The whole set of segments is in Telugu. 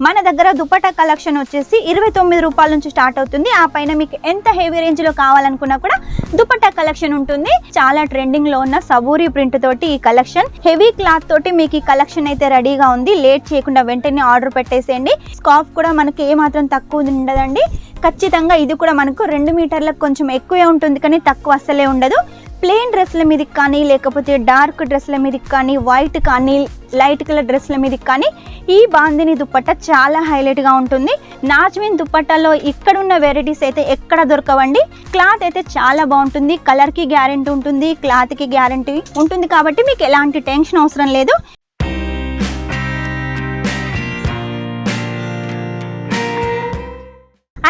మన దగ్గర దుపట్టా కలెక్షన్ వచ్చేసి 29 రూపాయల నుంచి స్టార్ట్ అవుతుంది. ఆ పైన మీకు ఎంత హెవీ రేంజ్ లో కావాలనుకున్నా కూడా దుపట్టా కలెక్షన్ ఉంటుంది. చాలా ట్రెండింగ్ లో ఉన్న సబూరి ప్రింట్ తోటి ఈ కలెక్షన్, హెవీ క్లాత్ తోటి మీకు ఈ కలెక్షన్ అయితే రెడీగా ఉంది. లేట్ చేయకుండా వెంటనే ఆర్డర్ పెట్టేసేయండి. స్కార్ఫ్ కూడా మనకి ఏమాత్రం తక్కువ ఉండదండి. ఖచ్చితంగా ఇది కూడా మనకు 2 మీటర్లకు కొంచెం ఎక్కువే ఉంటుంది, కానీ తక్కువ అస్సలే ఉండదు. ప్లెయిన్ డ్రెస్ల మీదకి కానీ, లేకపోతే డార్క్ డ్రెస్ల మీదకి కానీ, వైట్ కానీ, లైట్ కలర్ డ్రెస్ల మీదకి కానీ ఈ బాందిని దుపట్టా చాలా హైలైట్గా ఉంటుంది. నాజ్మిన్ దుపట్టాలో ఇక్కడున్న వెరైటీస్ అయితే ఎక్కడ దొరకవండి. క్లాత్ అయితే చాలా బాగుంటుంది, కలర్కి గ్యారెంటీ ఉంటుంది, క్లాత్కి గ్యారెంటీ ఉంటుంది. కాబట్టి మీకు ఎలాంటి టెన్షన్ అవసరం లేదు.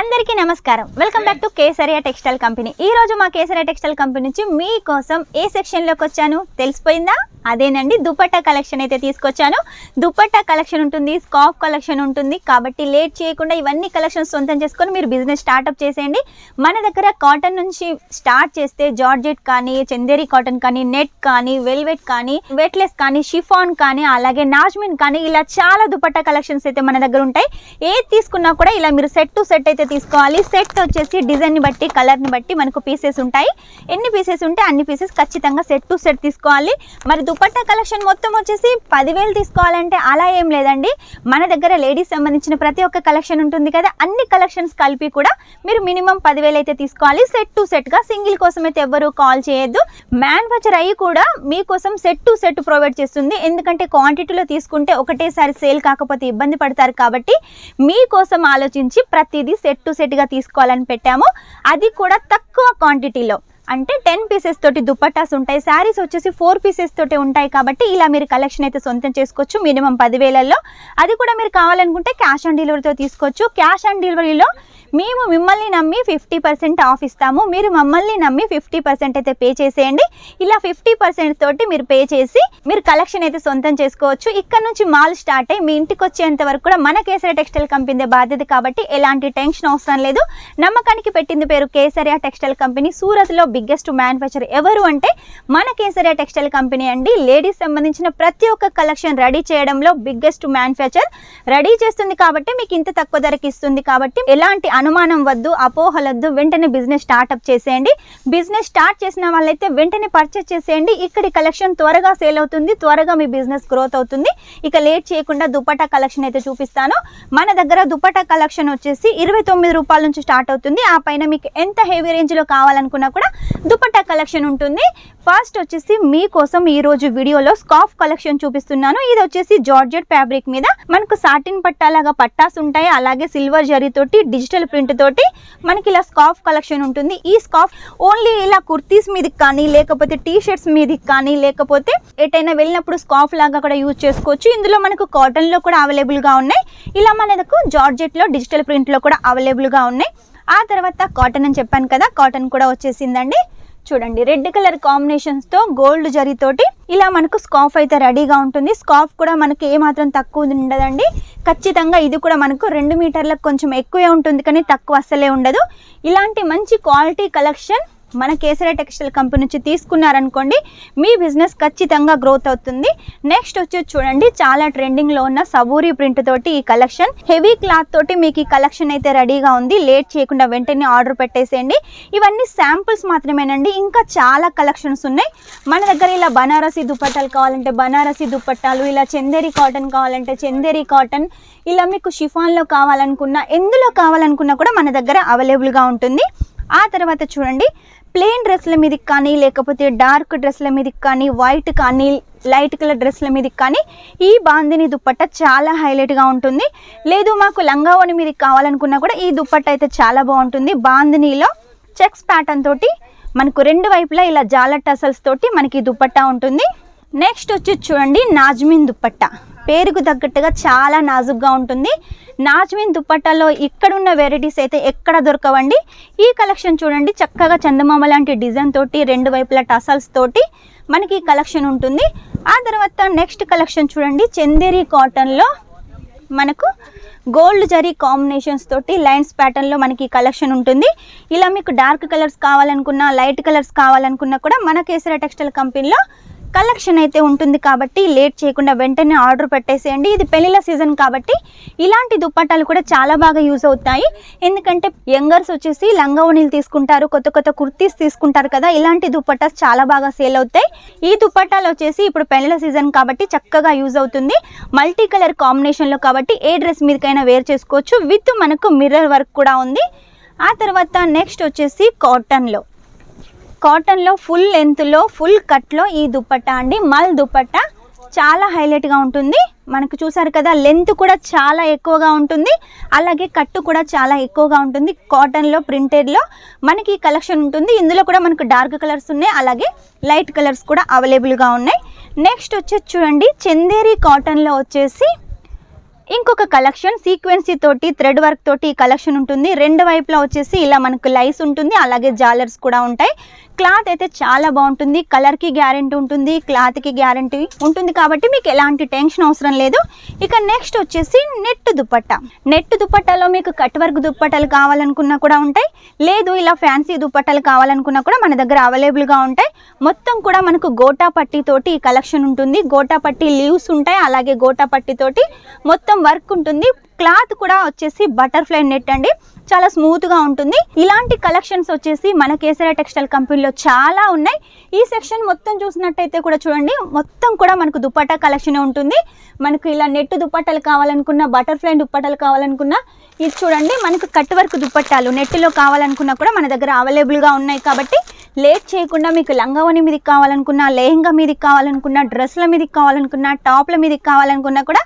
అందరికీ నమస్కారం, welcome back to Kesariya textile company. ఈ రోజు మా కేసరియా టెక్స్టైల్ కంపెనీ నుంచి మీకోసం ఏ సెక్షన్లోకి వచ్చాను తెలిసిపోయిందా? అదేనండి, దుపట్టా కలెక్షన్ అయితే తీసుకొచ్చాను. దుపట్టా కలెక్షన్ ఉంటుంది, స్కార్ఫ్ కలెక్షన్ ఉంటుంది. కాబట్టి లేట్ చేయకుండా ఇవన్నీ కలెక్షన్స్ సొంతం చేసుకొని మీరు బిజినెస్ స్టార్ట్అప్ చేసేయండి. మన దగ్గర కాటన్ నుంచి స్టార్ట్ చేస్తే జార్జెట్ కానీ, చందేరి కాటన్ కానీ, నెట్ కానీ, వెల్వెట్ కానీ, వెట్లెస్ కానీ, షిఫాన్ కానీ, అలాగే నాజ్మిన్ కానీ, ఇలా చాలా దుపట్టా కలెక్షన్స్ అయితే మన దగ్గర ఉంటాయి. ఏది తీసుకున్నా కూడా ఇలా మీరు సెట్ టు సెట్ అయితే తీసుకోవాలి. సెట్ వచ్చేసి డిజైన్ని బట్టి, కలర్ని బట్టి మనకు పీసెస్ ఉంటాయి. ఎన్ని పీసెస్ ఉంటే అన్ని పీసెస్ ఖచ్చితంగా సెట్ టు సెట్ తీసుకోవాలి. మరి దుపట్టా కలెక్షన్ మొత్తం వచ్చేసి 10,000 తీసుకోవాలంటే అలా ఏం లేదండి. మన దగ్గర లేడీస్ సంబంధించిన ప్రతి ఒక్క కలెక్షన్ ఉంటుంది కదా, అన్ని కలెక్షన్స్ కలిపి కూడా మీరు మినిమం 10,000 అయితే తీసుకోవాలి. సెట్ టు సెట్గా, సింగిల్ కోసం అయితే ఎవ్వరూ కాల్ చేయొద్దు. మ్యానుఫ్యాక్చర్ అయ్యి కూడా మీకోసం సెట్ టు సెట్ ప్రొవైడ్ చేస్తుంది. ఎందుకంటే క్వాంటిటీలో తీసుకుంటే ఒకటేసారి సేల్ కాకపోతే ఇబ్బంది పడతారు. కాబట్టి మీకోసం ఆలోచించి ప్రతిదీ సెట్ టు సెట్గా తీసుకోవాలని పెట్టాము. అది కూడా తక్కువ క్వాంటిటీలో, అంటే 10 పీసెస్ తోటి దుపట్టాస్ ఉంటాయి. శారీస్ వచ్చేసి 4 పీసెస్ తోటి ఉంటాయి. కాబట్టి ఇలా మీరు కలెక్షన్ అయితే సొంతం చేసుకోవచ్చు మినిమం 10,000లో. అది కూడా మీరు కావాలనుకుంటే క్యాష్ ఆన్ డెలివరీతో తీసుకోవచ్చు. క్యాష్ ఆన్ డెలివరీలో మేము మిమ్మల్ని నమ్మి 50% ఆఫ్ ఇస్తాము. మీరు మమ్మల్ని నమ్మి 50% అయితే పే చేసేయండి. ఇలా 50% తోటి మీరు పే చేసి మీరు కలెక్షన్ అయితే సొంతం చేసుకోవచ్చు. ఇక్కడ నుంచి మాల్ స్టార్ట్ అయ్యి మీ ఇంటికి వచ్చేంత వరకు కూడా మన కేసరియా టెక్స్టైల్ కంపెనీ బాధ్యత. కాబట్టి ఎలాంటి టెన్షన్ అవసరం లేదు. నమ్మకానికి పెట్టింది పేరు కేసరియా టెక్స్టైల్ కంపెనీ. సూరత్లో బిగ్గెస్ట్ మ్యానుఫ్యాక్చర్ ఎవరు అంటే మన కేసరియా టెక్స్టైల్ కంపెనీ అండి. లేడీస్ సంబంధించిన ప్రతి ఒక్క కలెక్షన్ రెడీ చేయడంలో బిగ్గెస్ట్ మ్యానుఫ్యాక్చర్ రెడీ చేస్తుంది. కాబట్టి మీకు ఇంత తక్కువ ధరకి ఇస్తుంది. కాబట్టి ఎలాంటి అనుమానం వద్దు, అపోహలొద్దు. వెంటనే బిజినెస్ స్టార్ట్అప్ చేసేయండి. బిజినెస్ స్టార్ట్ చేసిన వాళ్ళైతే వెంటనే పర్చేస్ చేసేయండి. ఇక్కడి కలెక్షన్ త్వరగా సేల్ అవుతుంది, త్వరగా మీ బిజినెస్ గ్రోత్ అవుతుంది. ఇక లేట్ చేయకుండా దుపట్టా కలెక్షన్ అయితే చూపిస్తాను. మన దగ్గర దుపట్టా కలెక్షన్ వచ్చేసి 29 రూపాయల నుంచి స్టార్ట్ అవుతుంది. ఆ పైన మీకు ఎంత హెవీ రేంజ్లో కావాలనుకున్నా కూడా దుపట్టా కలెక్షన్ ఉంటుంది. ఫస్ట్ వచ్చేసి మీకోసం ఈ రోజు వీడియోలో స్కార్ఫ్ కలెక్షన్ చూపిస్తున్నాను. ఇది వచ్చేసి జార్జెట్ ఫ్యాబ్రిక్ మీద మనకు సాటిన్ పట్టాలాగా పట్టాస్ ఉంటాయి. అలాగే సిల్వర్ జరీ తోటి, డిజిటల్ ప్రింట్ తోటి మనకి ఇలా స్కార్ఫ్ కలెక్షన్ ఉంటుంది. ఈ స్కార్ఫ్ ఓన్లీ ఇలా కుర్తీస్ మీదకి కానీ, లేకపోతే టీ షర్ట్స్ మీదకి కానీ, లేకపోతే ఎటైనా వెళ్ళినప్పుడు స్కార్ఫ్ లాగా కూడా యూజ్ చేసుకోవచ్చు. ఇందులో మనకు కాటన్లో కూడా అవైలబుల్గా ఉన్నాయి. ఇలా మనకు జార్జెట్లో, డిజిటల్ ప్రింట్లో కూడా అవైలబుల్గా ఉన్నాయి. ఆ తర్వాత కాటన్ అని చెప్పాను కదా, కాటన్ కూడా వచ్చేసిందండి. చూడండి, రెడ్ కలర్ కాంబినేషన్స్తో గోల్డ్ జరీతోటి ఇలా మనకు స్కార్ఫ్ అయితే రెడీగా ఉంటుంది. స్కార్ఫ్ కూడా మనకి ఏమాత్రం తక్కువ ఉండదండి. ఖచ్చితంగా ఇది కూడా మనకు 2 మీటర్లకు కొంచెం ఎక్కువే ఉంటుంది, కానీ తక్కువ అస్సలే ఉండదు. ఇలాంటి మంచి క్వాలిటీ కలెక్షన్ మన కేసరియా టెక్స్టైల్ కంపెనీ నుంచి తీసుకున్నారనుకోండి, మీ బిజినెస్ ఖచ్చితంగా గ్రోత్ అవుతుంది. నెక్స్ట్ వచ్చేసి చూడండి, చాలా ట్రెండింగ్లో ఉన్న సబూరి ప్రింట్ తోటి ఈ కలెక్షన్, హెవీ క్లాత్ తోటి మీకు ఈ కలెక్షన్ అయితే రెడీగా ఉంది. లేట్ చేయకుండా వెంటనే ఆర్డర్ పెట్టేసేయండి. ఇవన్నీ శాంపుల్స్ మాత్రమేనండి, ఇంకా చాలా కలెక్షన్స్ ఉన్నాయి మన దగ్గర. ఇలా బనారసీ దుపట్టాలు కావాలంటే బనారసీ దుపట్టాలు, ఇలా చందేరి కాటన్ కావాలంటే చందేరి కాటన్, ఇలా మీకు షిఫాన్లో కావాలనుకున్నా, ఎందులో కావాలనుకున్నా కూడా మన దగ్గర అవైలబుల్గా ఉంటుంది. ఆ తర్వాత చూడండి, ప్లెయిన్ డ్రెస్ల మీదకి కానీ, లేకపోతే డార్క్ డ్రెస్ల మీదకి కానీ, వైట్ కానీ, లైట్ కలర్ డ్రెస్ల మీదకి కానీ ఈ బాందిని దుపట్టా చాలా హైలైట్గా ఉంటుంది. లేదు మాకు లంగావోని మీదకి కావాలనుకున్నా కూడా ఈ దుపట్టా అయితే చాలా బాగుంటుంది. బాందినిలో చెక్స్ ప్యాటర్న్ తోటి మనకు 2 వైపులా ఇలా జాలర్ టసల్స్ తోటి మనకి దుపట్టా ఉంటుంది. నెక్స్ట్ వచ్చి చూడండి, నాజ్మిన్ దుపట్టా. పేరుకు తగ్గట్టుగా చాలా నాజుగ్గా ఉంటుంది. నాజ్మిన్ దుపట్టాలో ఇక్కడున్న వెరైటీస్ అయితే ఎక్కడ దొరకవండి. ఈ కలెక్షన్ చూడండి, చక్కగా చందమామ లాంటి డిజైన్ తోటి 2 వైపులా టసల్స్ తోటి మనకి ఈ కలెక్షన్ ఉంటుంది. ఆ తర్వాత నెక్స్ట్ కలెక్షన్ చూడండి, చందేరి కాటన్లో మనకు గోల్డ్ జరీ కాంబినేషన్స్ తోటి లైన్స్ ప్యాటర్న్లో మనకి కలెక్షన్ ఉంటుంది. ఇలా మీకు డార్క్ కలర్స్ కావాలనుకున్నా, లైట్ కలర్స్ కావాలనుకున్నా కూడా మన కేసరియా టెక్స్టైల్ కంపెనీలో కలెక్షన్ అయితే ఉంటుంది కాబట్టి లేట్ చేయకుండా వెంటనే ఆర్డర్ పెట్టేసేయండి. ఇది పెళ్ళిళ్ళ సీజన్ కాబట్టి ఇలాంటి దుప్పట్టాలు కూడా చాలా బాగా యూజ్ అవుతాయి. ఎందుకంటే యంగర్స్ వచ్చేసి లంగా ఓణీలు తీసుకుంటారు, కొత్త కొత్త కుర్తీస్ తీసుకుంటారు కదా, ఇలాంటి దుప్పట్టాస్ చాలా బాగా సేల్ అవుతాయి. ఈ దుప్పట్టాలు వచ్చేసి ఇప్పుడు పెళ్ళిళ్ళ సీజన్ కాబట్టి చక్కగా యూజ్ అవుతుంది. మల్టీ కలర్ కాంబినేషన్లో కాబట్టి ఏ డ్రెస్ మీదకైనా వేర్ చేసుకోవచ్చు. విత్ మనకు మిర్రర్ వర్క్ కూడా ఉంది. ఆ తర్వాత నెక్స్ట్ వచ్చేసి కాటన్లో ఫుల్ లెంత్లో ఫుల్ కట్లో ఈ దుప్పట్టా అండి. మల్ దుప్పట్టా చాలా హైలైట్గా ఉంటుంది. మనకు చూసారు కదా, లెంత్ కూడా చాలా ఎక్కువగా ఉంటుంది, అలాగే కట్టు కూడా చాలా ఎక్కువగా ఉంటుంది. కాటన్లో ప్రింటెడ్లో మనకి కలెక్షన్ ఉంటుంది. ఇందులో కూడా మనకు డార్క్ కలర్స్ ఉన్నాయి, అలాగే లైట్ కలర్స్ కూడా అవైలబుల్గా ఉన్నాయి. నెక్స్ట్ వచ్చేసి చూడండి, చందేరి కాటన్లో వచ్చేసి ఇంకొక కలెక్షన్ సీక్వెన్సీ తోటి థ్రెడ్ వర్క్ తోటి ఈ కలెక్షన్ ఉంటుంది. రెండు వైపులా వచ్చేసి ఇలా మనకు లైస్ ఉంటుంది, అలాగే జాలర్స్ కూడా ఉంటాయి. క్లాత్ అయితే చాలా బాగుంటుంది. కలర్కి గ్యారెంటీ ఉంటుంది, క్లాత్కి గ్యారెంటీ ఉంటుంది కాబట్టి మీకు ఎలాంటి టెన్షన్ అవసరం లేదు. ఇక నెక్స్ట్ వచ్చేసి నెట్ దుప్పట్టాలో మీకు కట్ వర్క్ దుప్పట్టాలు కావాలనుకున్నా కూడా ఉంటాయి, లేదు ఇలా ఫ్యాన్సీ దుప్పట్టాలు కావాలనుకున్నా కూడా మన దగ్గర అవైలబుల్గా ఉంటాయి. మొత్తం కూడా మనకు గోటా పట్టీ తోటి ఈ కలెక్షన్ ఉంటుంది. గోటా పట్టీ లీవ్స్ ఉంటాయి, అలాగే గోటా పట్టీ తోటి మొత్తం వర్క్ ఉంటుంది. క్లాత్ కూడా వచ్చేసి బటర్ఫ్లై నెట్ అండి, చాలా స్మూత్గా ఉంటుంది. ఇలాంటి కలెక్షన్స్ వచ్చేసి మన కేసరియా టెక్స్టైల్ కంపెనీలో చాలా ఉన్నాయి. ఈ సెక్షన్ మొత్తం చూసినట్టయితే కూడా చూడండి, మొత్తం కూడా మనకు దుప్పట్టా కలెక్షన్ ఉంటుంది. మనకు ఇలా నెట్ దుప్పట్టాలు కావాలనుకున్నా, బటర్ఫ్లై దుప్పట్టాలు కావాలనుకున్నా, ఇది చూడండి మనకు కట్ వర్క్ దుప్పట్టాలు నెట్లో కావాలనుకున్నా కూడా మన దగ్గర అవైలబుల్గా ఉన్నాయి. కాబట్టి లేట్ చేయకుండా మీకు లంగావణి మీదకి కావాలనుకున్నా, లెహంగా మీదకి కావాలనుకున్నా, డ్రెస్ల మీదకి కావాలనుకున్నా, టాప్ల మీదకి కావాలనుకున్నా కూడా,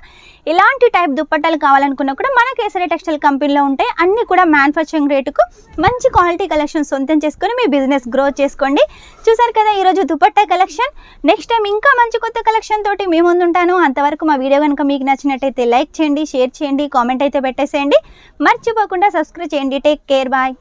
ఇలాంటి టైప్ దుప్పట్టాలు కావాలనుకున్నా కూడా మన కేసరియా టెక్స్టైల్ కంపెనీలో ఉంటాయి. అన్నీ కూడా మ్యానుఫ్యాక్చరింగ్ రేటుకు మంచి క్వాలిటీ కలెక్షన్ సొంతం చేసుకొని మీ బిజినెస్ గ్రో చేసుకోండి. చూసారు కదా ఈరోజు దుప్పట్టా కలెక్షన్. నెక్స్ట్ టైం ఇంకా మంచి కొత్త కలెక్షన్ తోటి మీ ముందు ఉంటాను. అంతవరకు మా వీడియో కనుక మీకు నచ్చినట్టయితే లైక్ చేయండి, షేర్ చేయండి, కామెంట్ అయితే పెట్టేసేయండి. మర్చిపోకుండా సబ్స్క్రైబ్ చేయండి. Take care, bye.